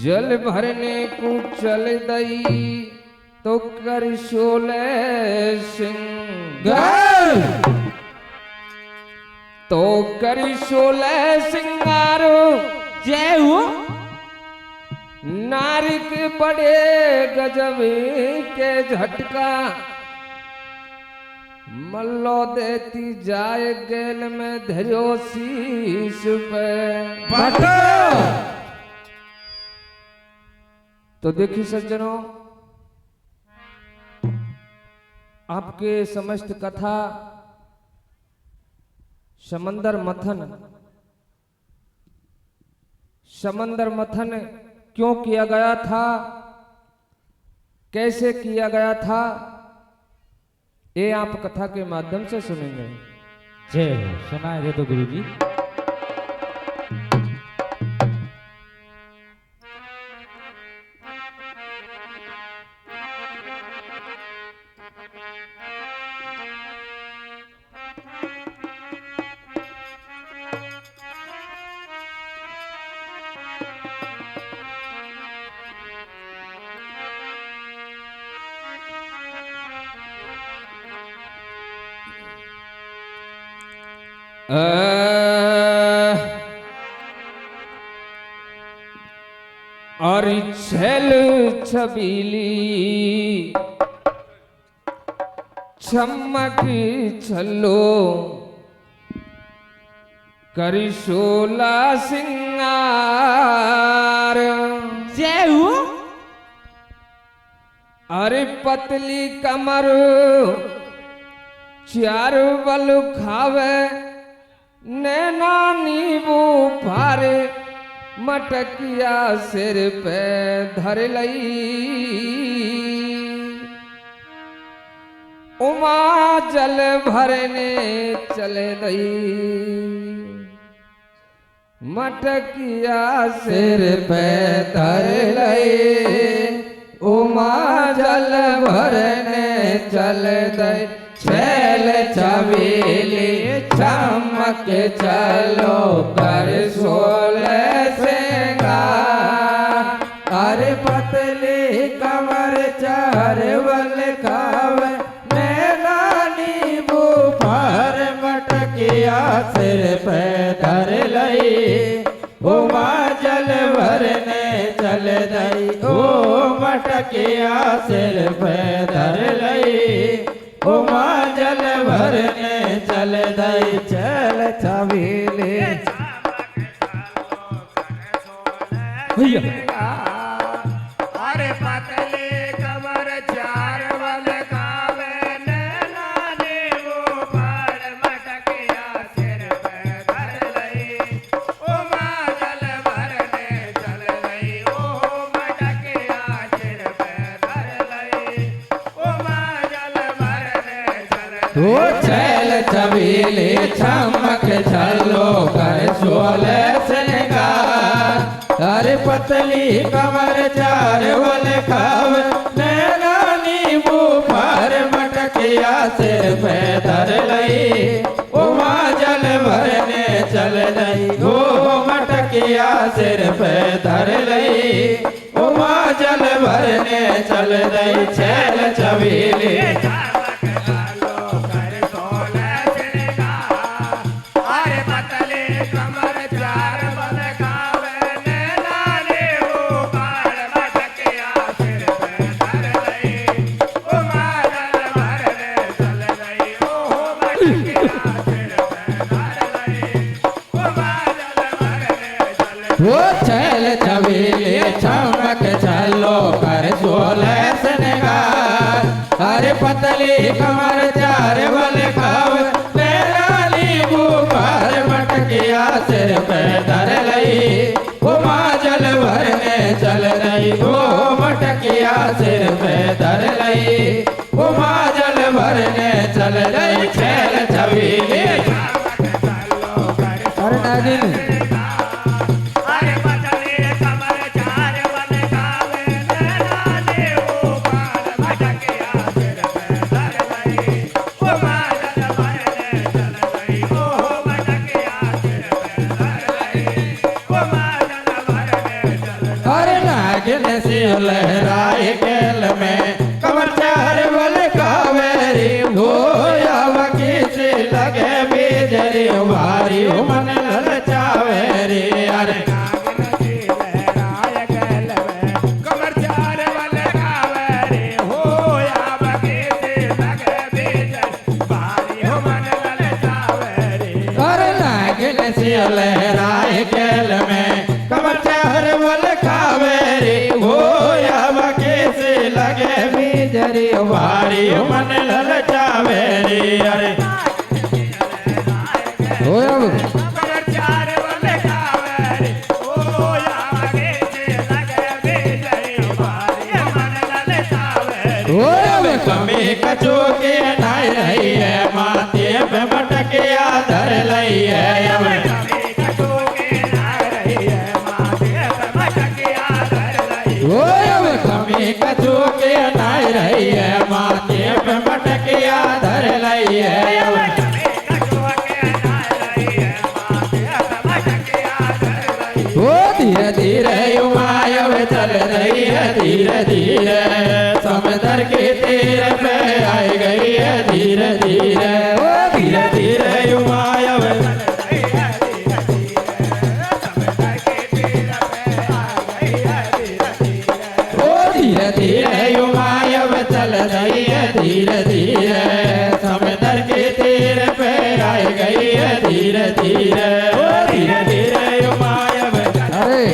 जल भरने को चल दई तो कर शोले सिंगार, तो कर शोले सिंगार जय हो। नारी के बड़े गजब के झटका मल्लो देती जाए गेल में धरो शीश पे बटा। तो देखिए सज्जनों, आपके समस्त कथा समंदर मथन क्यों किया गया था, कैसे किया गया था, ये आप कथा के माध्यम से सुनेंगे। जय हो, सुनाए दे तो गुरु जी। और छल छबीली चमक छलो करी शोला सिंगार जय हो। अरे पतली कमर चार बल खावे नैना नींबू फारे मटकिया सिर पे धर लई। उमा जल भरने चले दई मटकिया सिर पे धर लई। उमा जल भरने चले दई छैल छबीली चमक चलो कर सोले सिंगार। अरे पतली कमर चारवल खावे नैना नींबू फार मटकिया सिर पे धर लई। उमा जल भरने चल दई ओ मटकिया सिर पे धर लई। उमा जल भरने चल दई चल छबीली अरे पतली कमर चारवल खावे नैना नींबू फार मटकिया सिर पे धर लई। उमा जल भरने चल दई ओ मटकिया सिर पे धर लई। उमा जल भरने चल दई ओ छैल छबीली चमक छलो कर सोले सिंगार। अरे पतली कमर चारवल खावे नैना नींबू फार मटकिया सिर पे धर लई। उमा जल भरने चल दई ओ मटकिया सिर पे धर लई। उमा जल भरने चल दई छैल छबीली वो छैल छबीली चमक छलो कर सोले सिंगार। अरे पतली कमर चारवल खावे नैना नींबू फार मटकिया सिर पे धर लई। उमा जल भरने चल दई ओ मटकिया सिर पे धर लई। उमा जल भरने चल दई छैल छबीली अरे नागिन Bye. सिर लहराए केल में कमर चार बल कावेरी हो आवकी से लगे बेजरी भारी मन ललचावेरी अरे लहराए केल में कमर चार बल कावेरी हो आवकी से लगे बेजरी भारी मन ललचावेरी अरे हो अब हो अब कमी कचो के नाई रही है माथे पे मटके आधर लई है अब हो अब कमी कचो के नाई रही है माथे पे मटके आधर लई है अब हो धीरे धीरे उमायव चल रही है धीरे धीरे समंदर के तीर पे आई गई है धीरे धीरे ओ धीरे धीरे उमायव ओ धीरे धीरे उमायव चल रही है धीरे धीरे समंदर के तीर पे आई गई है धीरे धीरे ओ धीरे धीरे उमायव अरे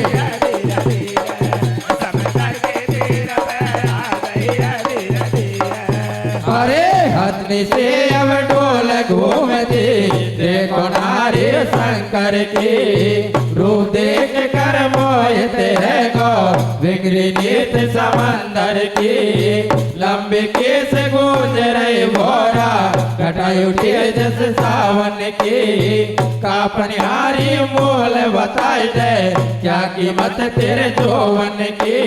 अरे हथनी से अब डोल घूमती देखो नारी शंकर की रूप देख कर मोहते है गो बिगड़ी नीत समंदर की लंबी केस गूंज रही भोरा कटाई उठी जस सावन की कापनिहारी मोल बताई दे क्या कीमत तेरे जोवन की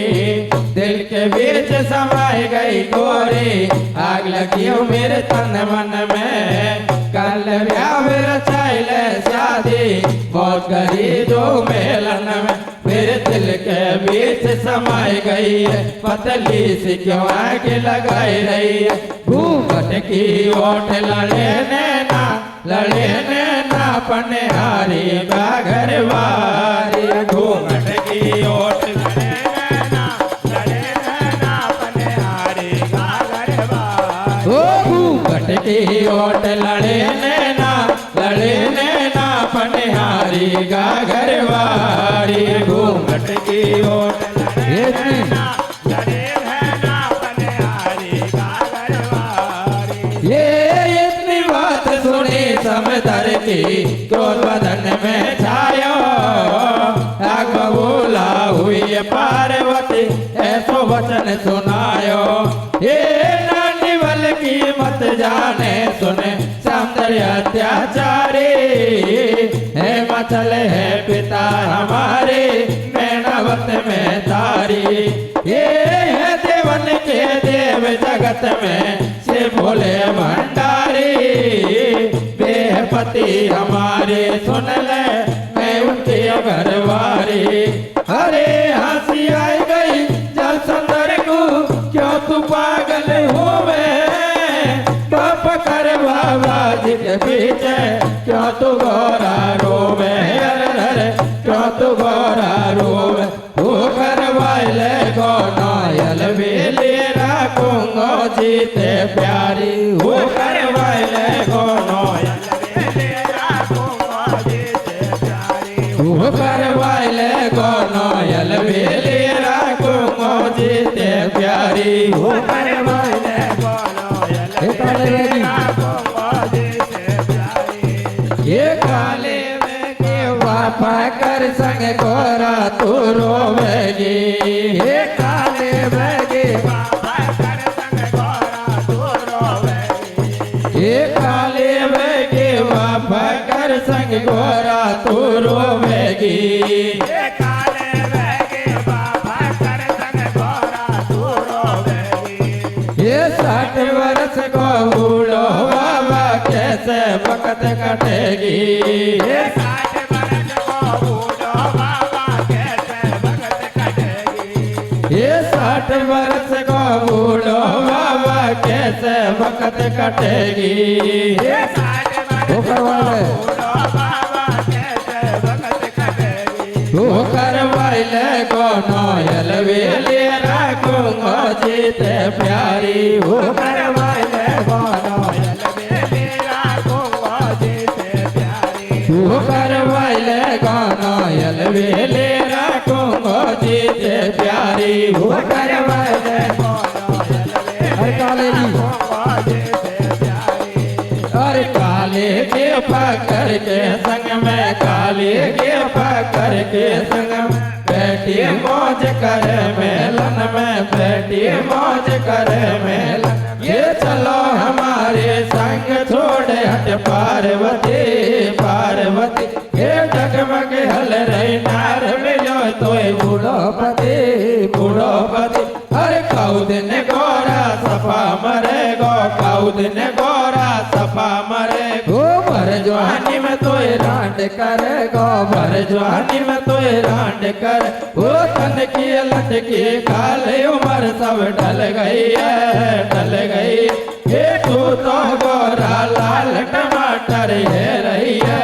दिल के बीच समाई गई गोरी आग लगी हो मेरे तन मन में कल ब्याह रचाइल शादी बहुत गरीब दो मेलन में मेरे दिल के बीच समाई गई है पतली सी क्यों आग लगाई रही है घूंघट की ओट लड़े नैना पनिहारी का घर वारी घूंघट की ओट हो घूंघट की ओट लड़े नैना पनिहारी का घर वारी घूंघट की ओट ये इतनी बात सुनी समदर की क्रोध बदन में छायो आग बबूला हुई पार्वती ऐसो वचन सुनायो ये नानी बल की मत जाने सुने सौंदर्य अत्याचारी है मचल है पिता हमारे मैनावत में तारी ये है देवन के देव जगत में से भोले भंडारी बेहपति हमारे सुन ले मैं उनके घरवारी अरे हंसी आई गई जल सुंदर को क्यों तू पागल होवे बाप कर बाबा जी के पीछे क्यों तू गोरा रोवे अरे क्यों तू गोरा रोवे वो करवाइले गो नायल बेले राखूंगो जीते प्यारी वो करवाइले गो नायल वो करवाइले गो नायल बेले राखूंगो जीते प्यारी वो करवाइले गो नायल ये काले में के वापा कर संग गोरा तू रोवेगी ये काले में के वापा कर संग गोरा तू रोवेगी ये काले में के वापा कर संग गोरा तू रोवेगी ये काले में के वापा कर संग गोरा तू रोवेगी ये 60 वर्ष को बूढ़ो बाबा कैसे वक्त कटेगी ये 60 वर्ष को बूढ़ो बाबा कैसे वक्त कटेगी ये 60 वर्ष को बूढ़ो बाबा कैसे वक्त कटेगी। ठोकर वाले ठोकर वाले को नोयल वेले रखूंगा जीते प्यारी। ठोकर वाले को नोयल वेले रखूंगा जीते प्यारी। ठोकर वाले को नोयल वेले रखूंगा जीते प्यारी। ठोकर वाले को अरे काले जी और काले के पकड़ के संग में काले के पकड़ के संग में बैठी मौज करे मेलन में बैठी मौज करे मेलन। ये चलो हमारे संग छोड़े हट पार्वती पार्वती। ये डगमग हल रही नार मिलो तो बूढ़ो पति हर कौदिन गोरा सफा मरे गो कौदिन गोरा सफा मरे गो। भर जवानी में तो रांड करे गो भर जवानी में तो रांड कर। वो तन की लटकी काले उम्र सब ढल गई है ढल गई। ये तू तो गोरा लाल टमाटर है रही है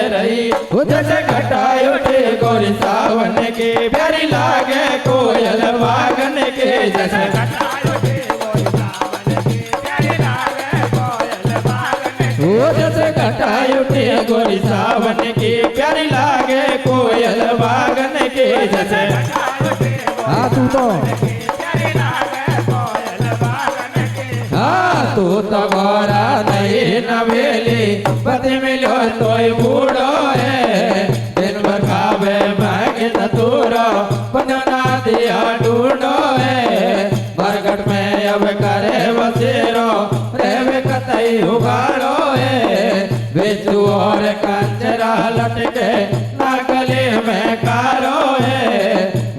रही। जैसे घटाई उठे गोरी सावन की प्यारी लागे कोयल वागन के। जैसे घटाई उठे गोरी सावन की प्यारी लागे कोयल वागन के। जैसे घटाई उठे गोरी सावन की प्यारी लागे कोयल वागन के। जैसे हाँ तू तो हाँ तू तो गोरा नहीं नवेली पति मिलो तो बूढ़ो है। दिन भर खावे मांगे तूरो बनना दिया ढूंढो है। बरगट में अब करे बसेरो रेवे कतई उगाड़ो है। बेचू और कंजरा लटके नागले में कारो है।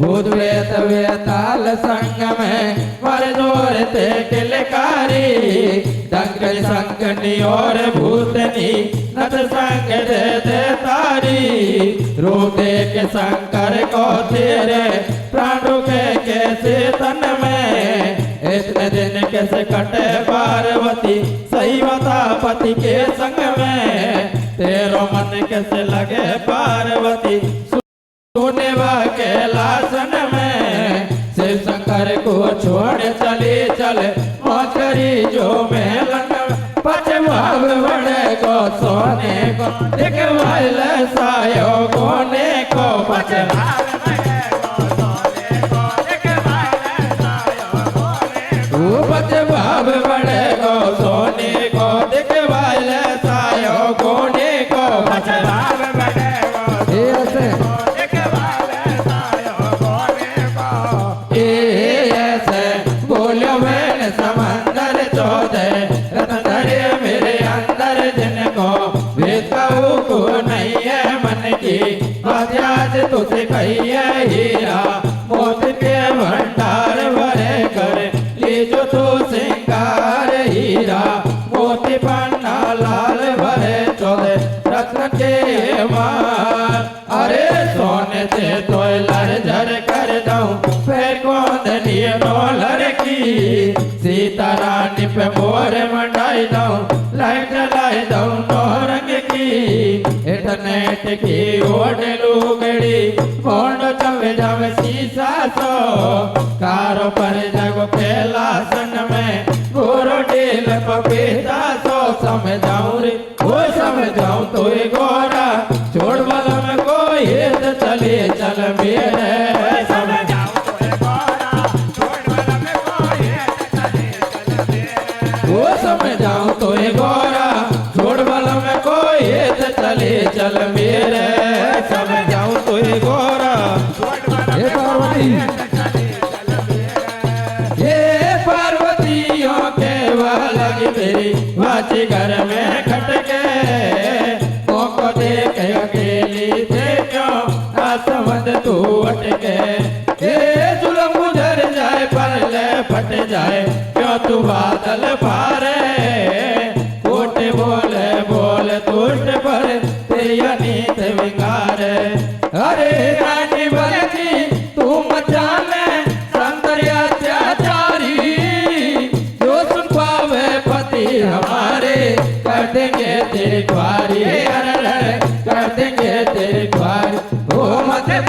भूत वेत वेताल संग में मर जोर ते किलकारी। डंगल संगनी और भूतनी नत संग दे तारी। रो देख शंकर को तेरे प्राणों के कैसे तन में। इतने दिन कैसे कटे पार्वती सही बता पति के संग में। तेरो मन कैसे लगे पार्वती सुने वा कैलासन में। शिव शंकर को छोड़ चले चले मौजरी जो मेलन। पचवाब बड़े को सोने को दिखवाल सायो कोने को। पचवाब बड़े को सोने को दिखवाल सायो कोने को। पचवाब बड़े को सोने को दिखवाल सायो कोने को। पचवाब बड़े को ऐसे बोलो मैंने समंदर चौदह रतन धरे मेरे अंदर जिनको भेदभाव को नहीं है मन की। बात आज तुझसे कही है हीरा मोत के भंडार भरे कर ले जो तू सिंगार। हीरा मोती पन्ना लाल भरे 14 रत्न के मार। अरे सोने से तो लड़ झर कर दऊं फेंकोंदनिए डॉलर की। सीता रानी पे मोर मंडाई दऊं लाइट जलाई दऊं नो रंग की। इंटरनेट की ओढ़ लुगड़ी मोड़ चवे जावे शीशा सो। कारो पर जग फैला सन में गोरो डेल पपीता सो। समझाऊं रे वो समझाऊं तो गोरा छोड़ वाला में कोई तो चले चल मेरे। समझाऊं तो गोरा छोड़ वाला में कोई तो चले चल मेरे। वो समझाऊं तो गोरा छोड़ वाला में कोई तो चले चल मेरे। समझाऊं तो गोरा ये पार्वती ये पार्वतियों के वालगी मेरी वाची घर में खटके। मोको देख अकेली थे क्यों ना समझ तू अटके। ये जुल्म गुजर जाए पर ले फट जाए क्यों तू बादल पारे। कोटे बोले बोले तुष्ट पर तेरा नीत विकार। अरे रानी बलकी तू मचाने संतरिया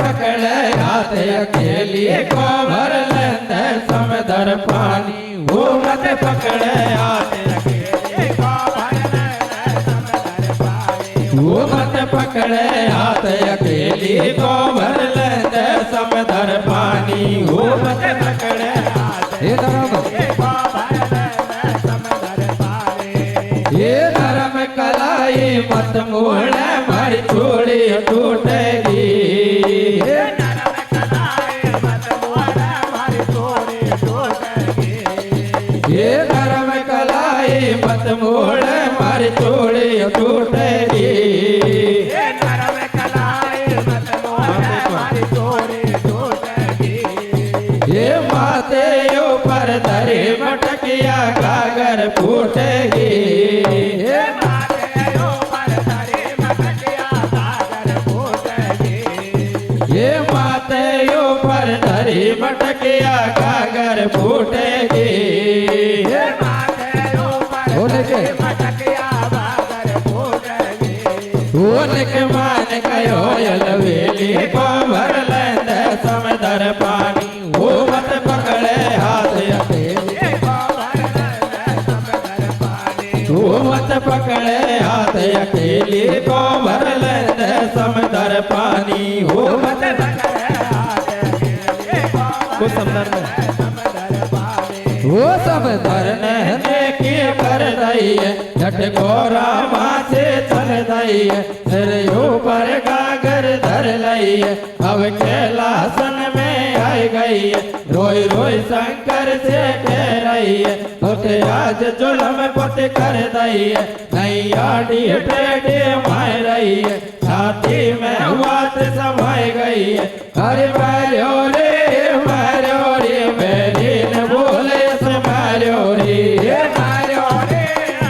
पकड़े हाथ अकेली को भर लेंदे समंदर पानी वो मत पकड़े हाथ अकेली को भर लेंदे समंदर पानी वो मत पकड़े हाथ अकेली को भर लेंदे समंदर पानी वो मत पकड़े हाथ ये धर्म ये धर्म कलाई मत मोड़ मारी चूड़ी टूटेगी ये धर्म कलाई मत मोड़ मारी चूड़ी टूटेगी ये धर्म कलाई मत मोड़ मारी चूड़ी टूटेगी ये धर्म कलाई मत मोड़ मारी चूड़ी टूटेगी ये माथे ऊपर धरी मटकिया गागर फूटेगी मटकिया कागर फूटेगी ये माथे ऊपर मटकिया कागर फूटेगी उनके मान कयो अलवेली को भर लेंदे समंदर पानी वो मत पकड़े हाथ अकेली को भर लेंदे समंदर पानी वो मत पकड़े हाथ अकेली को भर लेंदे समंदर पानी वो मत पकड़े वो सब धरने की कर दई है झटकोरा माँ से चल दई है सिर ऊपर गागर धर लई है अब कैलासन में आई गई है रोई रोई शंकर से कह रही है उठे आज जुल्म पत कर दई है नहीं आड़ी टेढ़ी मार रही है छाती में बात समाई गई है अरे मारो रे मेरी न बोले से मारो रे मेरी न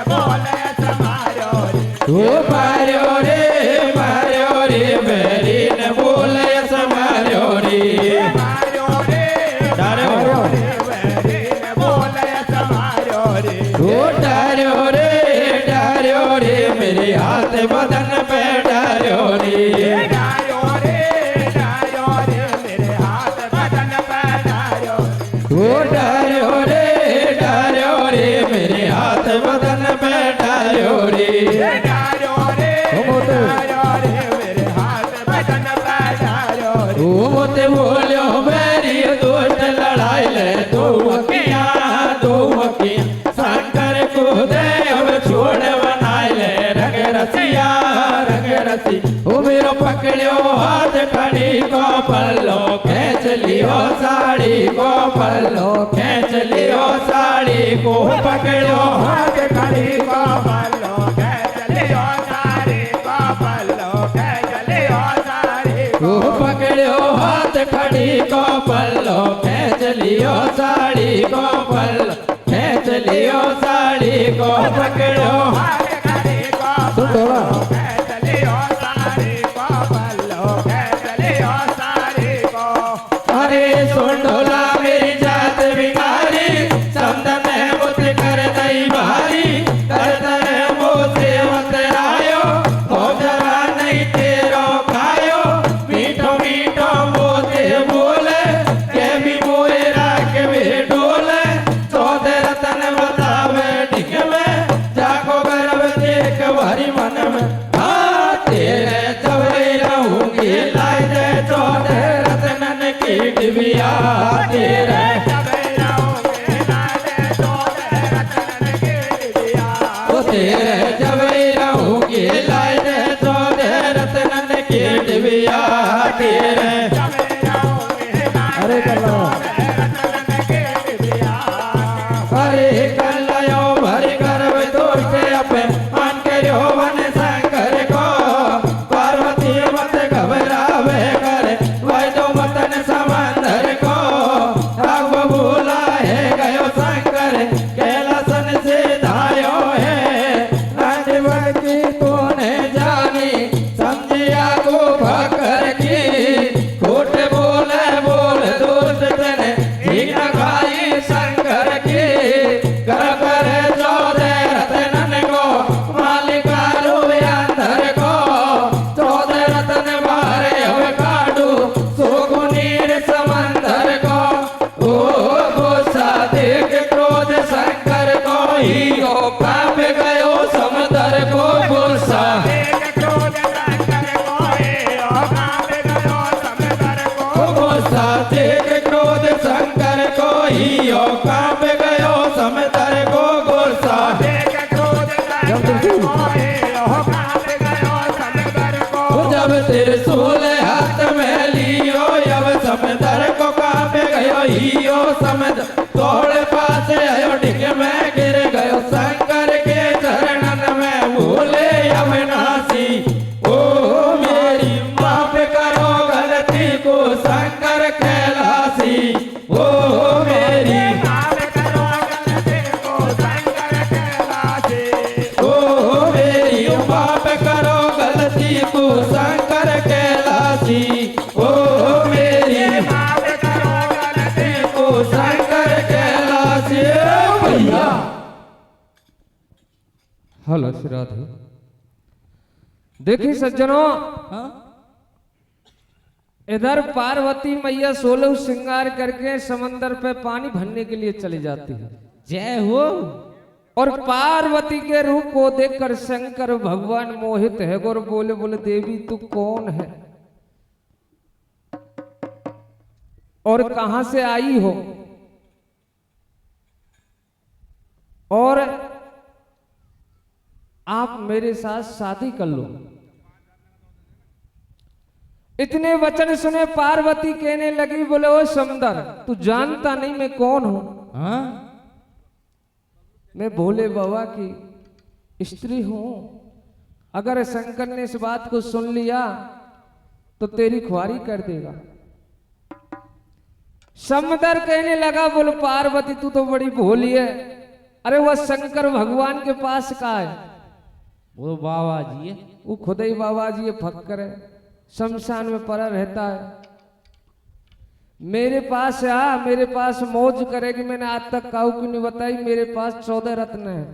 बोले से मारो रे वो मारो रे मेरी न बोले से मारो रे डारो मेरी न बोले से मारो रे वो डारो रे मेरे हाथ बदन पे डारो रे मेरे हाथ बदन पे डारो रे मेरे हाथ बदन पे डारो रे वो मोते बोलो मेरी दोस्त लड़ाई ले दो मकिया शंकर को दे अब छोड़ बनाए ले रंग रसी वो मेरो पकड़ियो हाथ खड़ी को पल्लो खींच लियो साड़ी को पल्लो खींच लियो साड़ी को पकड़ो हाथ खड़ी को पल्लो खींच लियो साड़ी को पल्लो खींच लियो साड़ी को पकड़ो हाथ खड़ी को पल्लो खींच लियो साड़ी को पल्लो खींच लियो साड़ी को पकड़ो हाथ खड़ी को पल्लो खींच लियो साड़ी को पल्लो खींच लियो साड़ी को अरे सुंडोला मेरी जात बिगारी समदन मुत कर दई भारी कर मोसे मत रायो हो जरा नहीं तेरो खायो मीठो मीठो मोते बोले के भी मोए राख भी डोले चौदह रतन बतावे डिग में जाको गर्व देख भरी मन में हाँ तेरे चवरे रहूंगी लाई दे चौदह रतन की डिबिया तेरे तेरे जबई रहूंगी लाई दे चौदह रतन की डिबिया तेरे अरे कर लो अरे कर लो भरी गर्भ दोष अपे मान करो वन शंकर को पार्वती मत घबरावे करे वैदो मतन समंदर को अब भूला है गयो शंकर कैलासन से धायो है की तूने जानी समझिया को भकर हियो कांप गयो समंदर को गुस्सा जब त्रिशूल हाथ में लियो अब समंदर को कांप गयो हियो समंदर तोड़ पास आयो डिग में गिर गयो शंकर के चरणन में भूले अविनाशी ओ मेरी माफ करो गलती को शंकर कैलाशी ओ मेरी माफ करो गलती को शंकर कैलाशी ओ मेरी माफ करो गलती को शंकर कैलाशी ओ मेरी माफ करो गलती को शंकर कैलाशी भैया। हेलो श्री राधे। देखिए सज्जनों, इधर पार्वती मैया 16 श्रृंगार करके समंदर पे पानी भरने के लिए चली जाती है। जय हो। और पार्वती के रूप को देखकर शंकर भगवान मोहित है और बोले बोले देवी तू कौन है और कहां से आई हो और आप मेरे साथ शादी कर लो। इतने वचन सुने पार्वती कहने लगी बोले ओ सुंदर तू जानता नहीं मैं कौन हूं? हाँ? मैं भोले बाबा की स्त्री हूं। अगर शंकर ने इस बात को सुन लिया तो तेरी खुआरी कर देगा। समुद्र कहने लगा बोले पार्वती तू तो बड़ी भोली है। अरे वह शंकर भगवान के पास का है? वो बाबा जी है। वो खुद ही बाबा जी ये फक्कर है, शमशान में पड़ा रहता है। मेरे पास आ, मेरे पास मौज करेगी। मैंने आज तक काऊ की नहीं बताई। मेरे पास 14 रत्न है,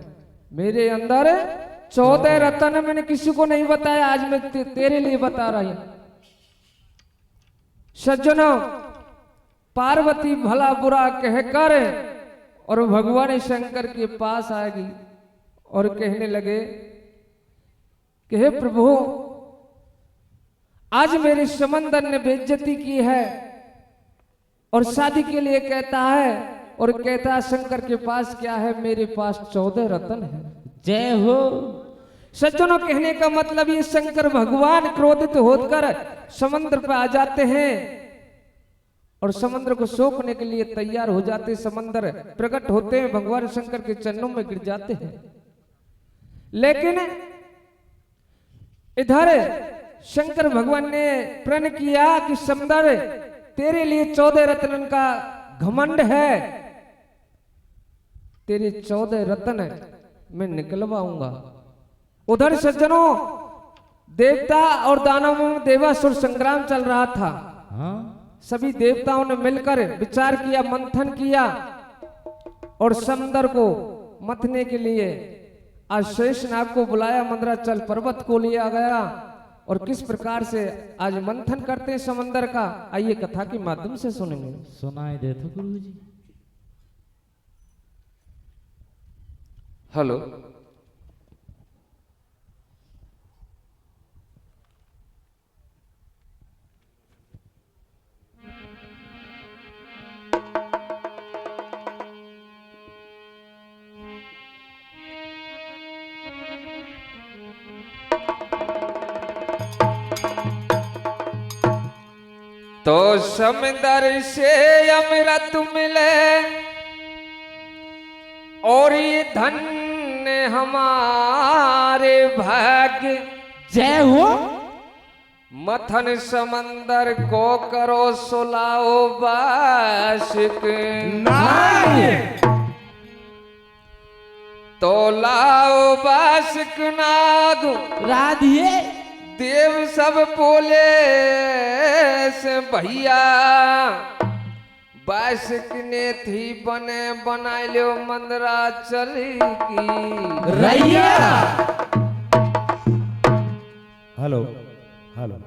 मेरे अंदर 14 रत्न। मैंने किसी को नहीं बताया, आज मैं तेरे लिए बता रही हूं। सज्जनों, पार्वती भला बुरा कहकर और भगवान शंकर के पास आएगी और कहने लगे कि हे प्रभु आज मेरे समंदर ने बेइज्जती की है और शादी के लिए कहता है और कहता है शंकर के पास क्या है? मेरे पास 14 रत्न है। जय हो। सज्जनों, कहने का मतलब ये शंकर भगवान क्रोधित होकर समंदर पर आ जाते हैं और समंदर को सोखने के लिए तैयार हो जाते। समंदर प्रकट होते हैं, भगवान शंकर के चरणों में गिर जाते हैं। लेकिन इधर शंकर भगवान ने प्रण किया कि समंदर तेरे लिए 14 रत्न का घमंड है, तेरे 14 रत्न मैं निकलवाऊंगा। उधर सज्जनों, देवता और दानवों में देवासुर संग्राम चल रहा था। हाँ? सभी देवताओं ने मिलकर विचार किया, मंथन किया और समंदर को मथने के लिए आज शेषनाग को बुलाया। मंदराचल पर्वत को लिया गया और किस प्रकार से आज मंथन करते हैं समंदर का, आइए कथा के माध्यम से सुनेंगे। सुनाई दे तो गुरु जी। हेलो। तो समंदर से अमृत मिले और ये धन्य हमारे भाग्य। जय हो। मथन समंदर को करो सुलाओ बाशिक नाय तो लाओ बाशिक नाग। राधिए देव सब बोले से भैया बाशिक ने थी बने बना लो मंदराचल की रैया। Hello hello.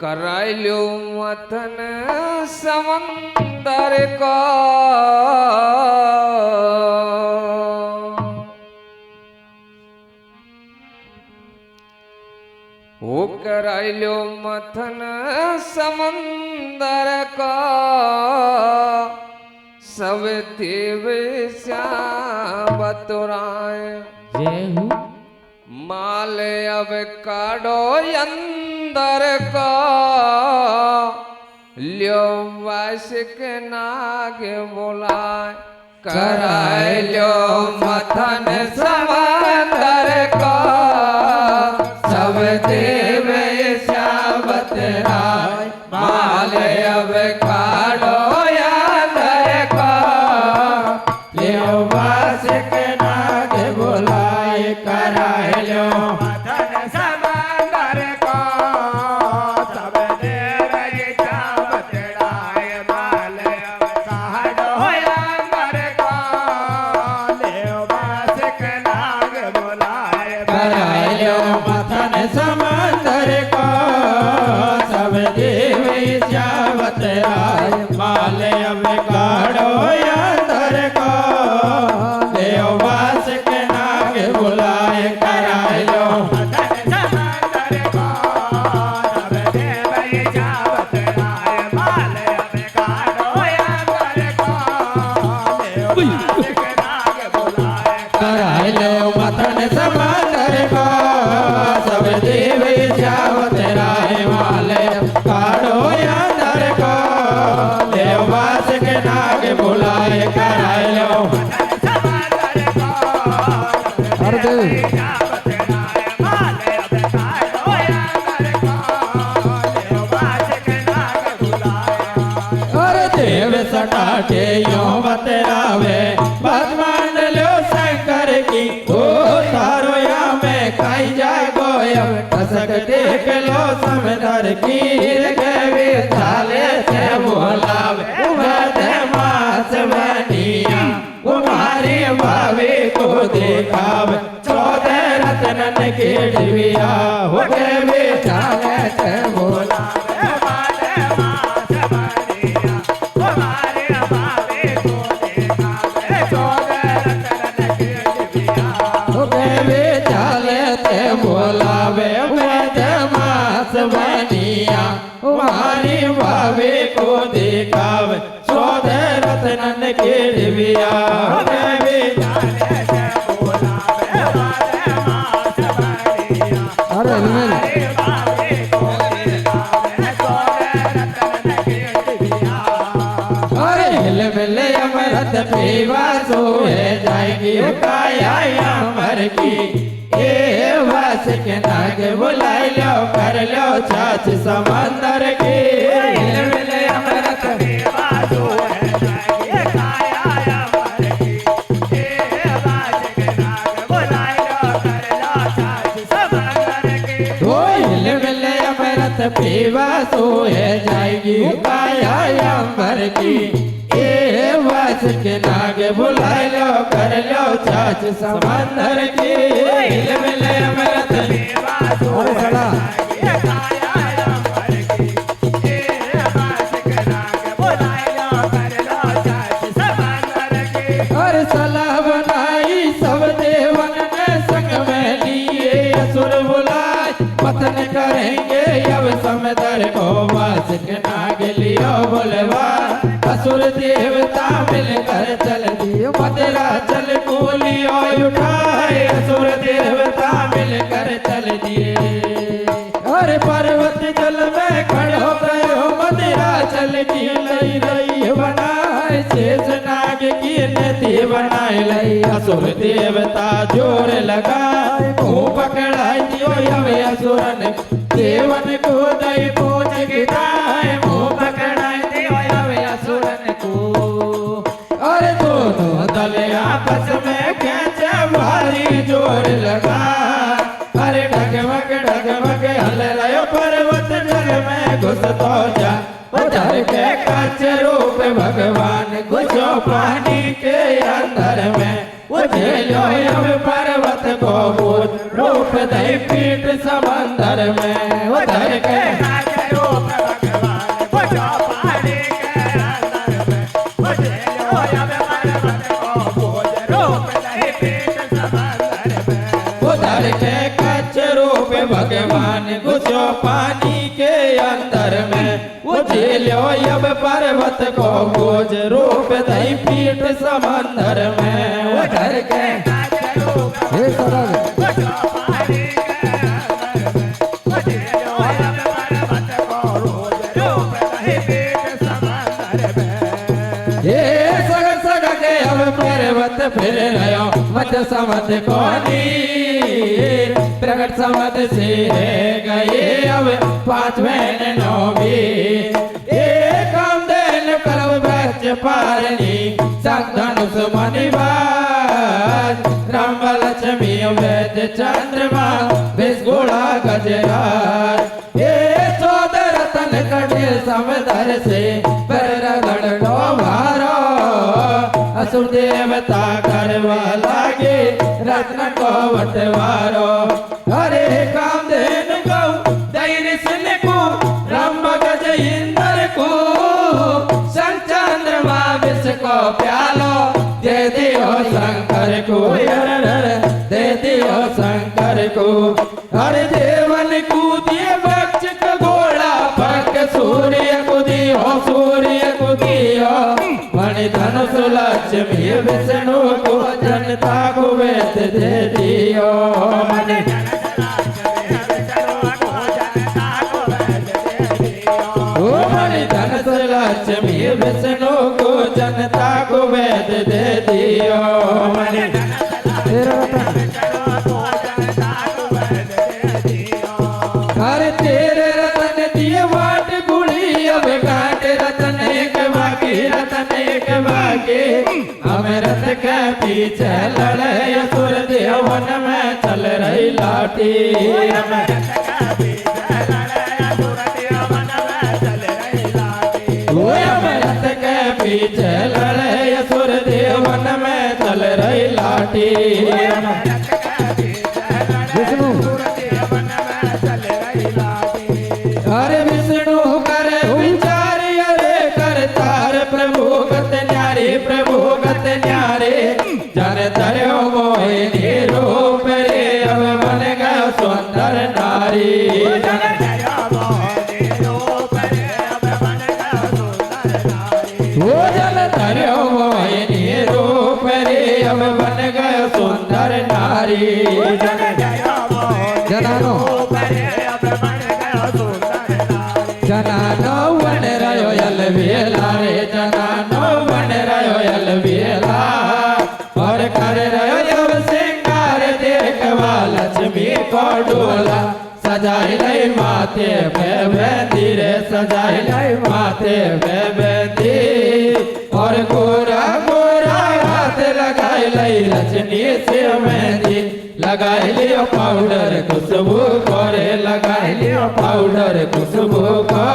कराई लो मथन समंदर को वो कराई लो मथन समंदर का सब देव श्याम बतुराए जय हो माल अब काढ़ो अंदर का ल्यो वासिक नाग बोलाए कराए लो मथन समंदर का सब देव श्याम बतुराए माल अब काढ़ो अंदर का ल्यो वासिक नाग बोलाए कराए लो मथन समंदर को सब देव श्याम बतुराए माल अब काढ़ो अंदर को ल्यो वासिक नाग बोलाए कराए लो मथन समंदर को सब देव श्याम बतुराए माल अब काढ़ो अंदर को ल्यो वासिक नाग बोलाए कराए लो मथन समंदर को सब देव श्याम बतुराए माल अब काढ़ो अंदर को ल्यो वासिक नाग बोलाए कराए लो मथन समंदर को सब देव श्याम बतुराए माल काढ़ो अंदर को ल्यो वासिक नाग बोलाए कराए लो समंदर को हर देव श्याम बतुराए माल अब काढ़ो अंदर को ल्यो वासिक नाग बोलाए और देव सटा के यो बतरावे बात मान लो शंकर की ओ तारो या में खाई जागो अब कसक देख लो समंदर की गवे थाले से बोलावे उमर मास बनिया तुम्हारी भावे को देखावे 14 रत्नन के डिबिया हो गए थाले से बोलावे हमारे मास बनिया हमारे बाबे को देखा चौदह रतन के डिबिया वे चाले ते बोलावे मास बनिया हमारी भावे को देखावे 14 रत्नन के डिबिया वे जाने से बोलावे हमारे मास बनिया अरे हमारे बाबे को देखा चौदह रतन के डिबिया अरे हिल मिले अमृत पीवा सोए जाएगी काया अमर की ए वास के नाग बुलाई लो कर लो छाछ समंदर की हिल मिले अमृत देवा जो है जाएगी काया अमर की ए बाज के नाग बुलाई लो कर लो छाछ समंदर की ओ हिल मिले अमृत पीवा सोए जाएगी काया अमर की ए वास के नाग बुलाई लो कर लो छाछ समंदर की हिल मिले अमृत देवा जो अरे है सड़ा जाएगी काया अमर की ए बाज के नाग बुलाई लो कर लो छाछ समंदर की और सलाह बनाई सब देवन ने संग में लिए असुर बुलाए पतन करेंगे अब समंदर को वास के नाग लियो बोलवा असुर देवता मिलकर चल दिए मदरा चल कूलियो उठाए असुर देवता मिलकर चल दिए अरे पर्वत जल में खड़ो गयो मदरा चल की लई रही बनाए शेष नाग की नदी बनाए लई असुर देवता जोर लगाए मुंह पकड़ाई दियो यवे असुरन देवन को दई पूछ गिराए मुंह पकड़ाई दियो यवे असुरन को अरे दोनों दल आपस में खेचे भारी जोर लगा अरे डगमग हल रहो पर्वत जल में घुस तो जा उधर के कच्चे रूप भगवान घुसो पानी के अंदर में वो झेलो अब पर्वत को बोझ रूप दई पीठ समंदर में उतर के उधर के कच्छ रूप भगवान घुसो पानी के अंदर में वो झेलो अब पर्वत को बोझ रूप दई पीठ समंदर में उधर के हे सरल ये सग सग के अब पर्वत फिर रहो मत समझ कोनी प्रकट समझ से गए अब पांचवें नौवी एक कामदेन कलव बच पारनी संग धनुष मणिबाज राम लक्ष्मी वेद चंद्रमा विस्गुड़ा गजराज ये 14 रतन कटे समदर से पर गढ़ भारो असुर देवता करवा लागे रत्न को बटवारो हरे कामधेन गौ दैर सिन को राम गज इंद्र को संग चंद्रमा विष को प्यालो दे दियो शंकर को दे दियो शंकर को हरे देवन कूदिए बक्ष का घोड़ा पक सूर्य कुदियो सूर्य कुदियो मणि धनुष लक्ष्मी विष्णु को जनता को वेद दे दियो मणि मणि धनुष लक्ष्मी विष्णु को जनता को वेद दे दियो मणि हर तेरे रतन दिए वाट गुड़ी अब काट रतन एक बाकी हमें रथ के पीछे लड़े असुर देवन में चल रही लाठी हमें रथ के पीछे लड़े असुर देवन में चल रही लाठी हरे विष्णु करे विचार अरे करतार प्रभु गत न्यारे जन धर्यो मोहिनी रूप रे अब बन गया सुंदर नारी वो जन धर्यो मोहिनी रूप रे अब बन गया सुंदर नारी जनानो जनानो बन रहो यल बेला रे जनानो बन रहो यल बेला और कर रहो अब सिंगार देखवा लक्ष्मी को डोला सजाई लई माथे पे बेंदी रे सजाई लई माथे पे बेंदी और गोरा गोरा हाथ लगाई लई रजनी से मेहंदी लगाई लियो पाउडर खुशबू करे लगाई लियो पाउडर खुशबू को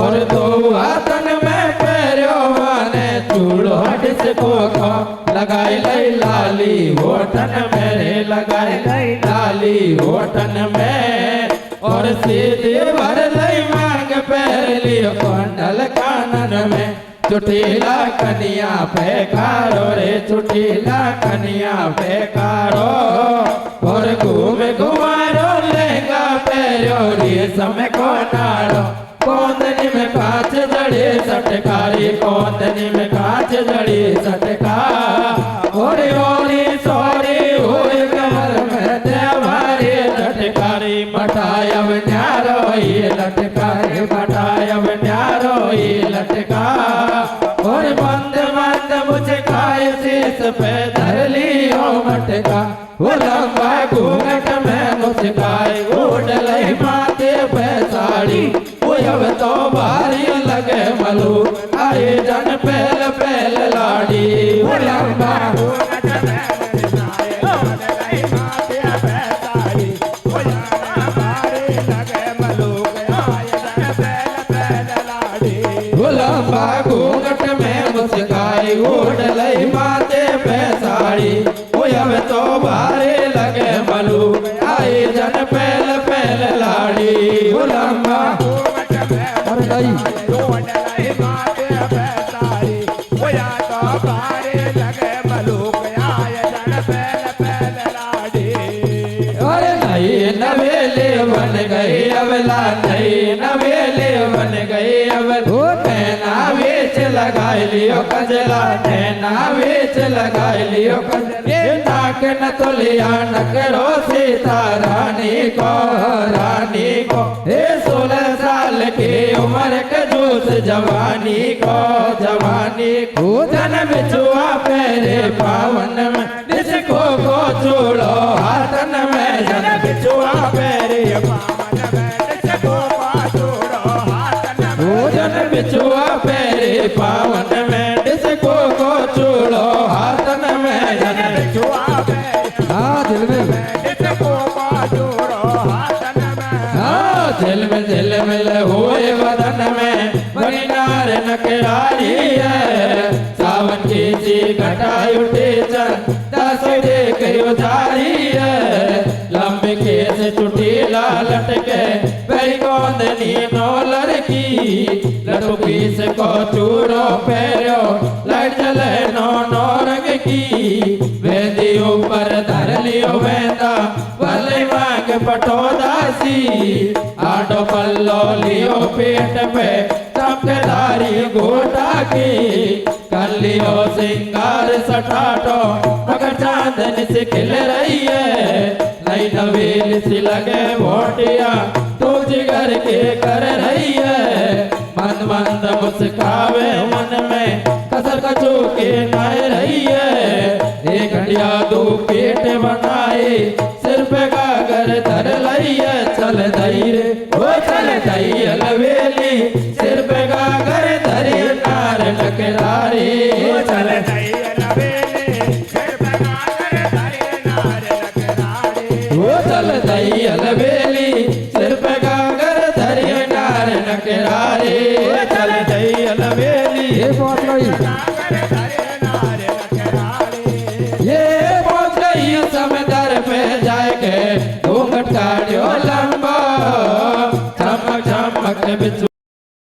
और दो हाथन में पैरो माने चूड़ो डिस्को को लगाई लई लाली होठन मेरे लगाई लई लाली होठन में और सीधे भर लई मांग पैर लियो कुंडल कानन में चुटीला कनिया पे कारो रे चुटीला कनिया पे कारो और घूम घुमारो लेगा पैरो रेशम को नाड़ो कोंदनी में कांच जड़ी सटकारी कोंदनी में कांच जड़ी सटका और ओली सोरी हुई कमर में देवारी लटकारी मटायब न्यारो ये लटकारी मटायब न्यारो ये लटका और बंद बंद मुझे काय शीश पे धर लियो मटका वो लंबा घूंघट में मुस्काई उड़ लई माथे पे साड़ी वो अब तो भारी लगे मलू आए जन पहल पहल लाड़ी वो लंबा घूंघट में मुस्काई उड़ लई माथे पे साड़ी वो लंबा भारी लगे मलू आए जन पहल पहल लाड़ी वो लंबा घूंघट में मुस्काई उड़ लई माथे पे साड़ी लाड़ी वो अब तो भारे लगे मलूक आए जन पहल पहल लाड़ी वो लम्बा अरे नहीं अरे नहीं नवेले बन गई अबला नहीं नवेले बन गई अब नैना बेच लगाई लियो कजला नैना बेच लगाई लियो कजला नाक न तुलिया नकरो सीता रानी को हे 16 साल की उम्र के जूस जवानी को जन्म छुआ पैरे पावन में जिसको को चूड़ो हाथन में जन्म छुआ पैरे जन्म छुआ पैरे पावन में जिसको को चूड़ो हाथन में जन्म छुआ हाँ दिल में झिलमिल हुए बदन में बड़ी नार नकरारी है सावन की सी घटाई उठे चल दस देख उधारी है लंबे केस चुटीला लटके बड़ी गोंदनी नो लड़की लटकी से को चूड़ो पैरो लट चले नो रंग की वेदी ऊपर धर लियो वेंदा भले मांग पटोदासी आटो पल्लो लियो पेट पे चमकदारी गोटा की कर लियो सिंगार सटाटो मगर चांदनी से खिल रही है नई नवेल सी लगे बोटिया तू जिगर के कर रही है मंद मंद मुस्कावे मन में कसर कचू के नाय रही है एक घड़िया 2 पेट बनाए सिर पे गागर धर लई है चल दई रे ओ चल दई अलवेली सिर पे गागर धरे नार नकरारी चल वो चल दई अलवेली सिर पे गागर धरे नार नकरारी चल दई अलवेली ये बात नहीं ये पहुंच गई समंदर पे जाके घूंघट काढ़ियो लंबा चमक चमक बिच